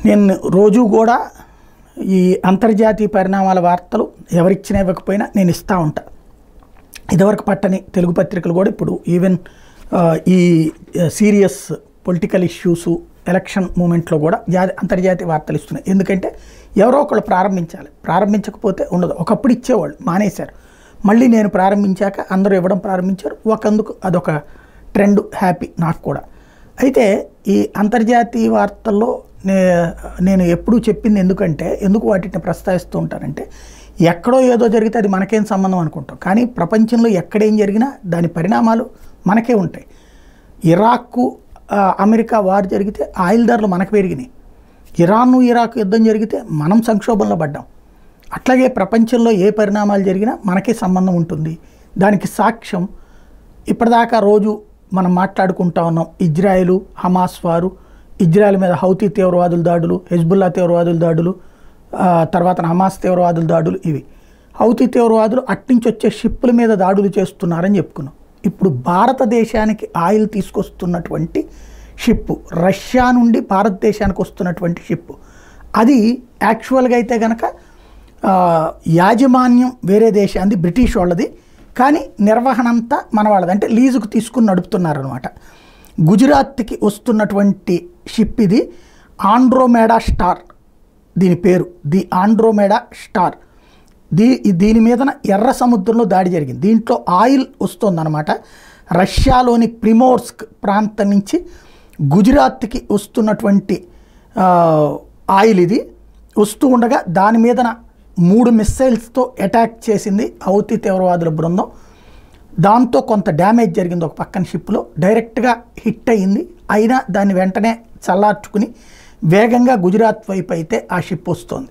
నేను రోజు కూడా ఈ అంతర్జాతీయ పరిణామాల వార్తలు ఎవరిచ్చినా ఇవ్వకపోయినా నేను ఇస్తూ ఉంటా. ఇదివరకు పట్టని తెలుగు పత్రికలు కూడా ఇప్పుడు ఈవెన్ ఈ సీరియస్ పొలిటికల్ ఇష్యూసు ఎలక్షన్ మూమెంట్లో కూడా అంతర్జాతీయ వార్తలు ఇస్తున్నాయి. ఎందుకంటే ఎవరో ఒకళ్ళు ప్రారంభించాలి, ప్రారంభించకపోతే ఉండదు. ఒకప్పుడు ఇచ్చేవాళ్ళు మానేశారు, మళ్ళీ నేను ప్రారంభించాక అందరూ ఇవ్వడం ప్రారంభించారు. ఒకందుకు అదొక ట్రెండ్, హ్యాపీ నాకు కూడా. అయితే ఈ అంతర్జాతీయ వార్తల్లో నేను ఎప్పుడూ చెప్పింది ఎందుకు వాటిని ప్రస్తావిస్తూ ఉంటానంటే, ఎక్కడో ఏదో జరిగితే అది మనకేం సంబంధం అనుకుంటాం, కానీ ప్రపంచంలో ఎక్కడేం జరిగినా దాని పరిణామాలు మనకే ఉంటాయి. ఇరాక్కు అమెరికా వార్ జరిగితే ఆయిల్ ధరలు మనకు పెరిగినాయి. ఇరాన్ ఇరాక్ యుద్ధం జరిగితే మనం సంక్షోభంలో పడ్డాం. అట్లాగే ప్రపంచంలో ఏ పరిణామాలు జరిగినా మనకే సంబంధం ఉంటుంది. దానికి సాక్ష్యం ఇప్పటిదాకా రోజు మనం మాట్లాడుకుంటా ఉన్నాం. ఇజ్రాయెలు హమాస్ వారు, ఇజ్రాయెల్ మీద హౌతీ తీవ్రవాదుల దాడులు, హెజ్బుల్లా తీవ్రవాదుల దాడులు, తర్వాత హమాస్ తీవ్రవాదుల దాడులు. ఇవి హౌతీ తీవ్రవాదులు అట్నుంచి వచ్చే షిప్పుల మీద దాడులు చేస్తున్నారని చెప్పుకున్నాం. ఇప్పుడు భారతదేశానికి ఆయిల్ తీసుకొస్తున్నటువంటి షిప్పు, రష్యా నుండి భారతదేశానికి వస్తున్నటువంటి షిప్పు, అది యాక్చువల్గా అయితే కనుక యాజమాన్యం వేరే దేశాన్ని, బ్రిటిష్ వాళ్ళది, కానీ నిర్వహణ అంతా మన వాళ్ళది, అంటే లీజుకు తీసుకుని నడుపుతున్నారనమాట. గుజరాత్కి వస్తున్నటువంటి షిప్ ఇది ఆండ్రోమేడా స్టార్, దీని పేరు ది ఆండ్రోమేడా స్టార్. దీని మీదన ఎర్ర సముద్రంలో దాడి జరిగింది. దీంట్లో ఆయిల్ వస్తుందన్నమాట. రష్యాలోని ప్రిమోర్స్క్ ప్రాంతం నుంచి గుజరాత్కి వస్తున్నటువంటి ఆయిల్ ఇది వస్తూ ఉండగా దాని మీదన 3 మిస్సైల్స్తో అటాక్ చేసింది హౌతీ తీవ్రవాదుల బృందం. దాంతో కొంత డ్యామేజ్ జరిగింది ఒక పక్కన షిప్లో, డైరెక్ట్గా హిట్ అయ్యింది. అయినా దాన్ని వెంటనే చల్లార్చుకుని వేగంగా గుజరాత్ వైపు అయితే ఆ షిప్ వస్తుంది.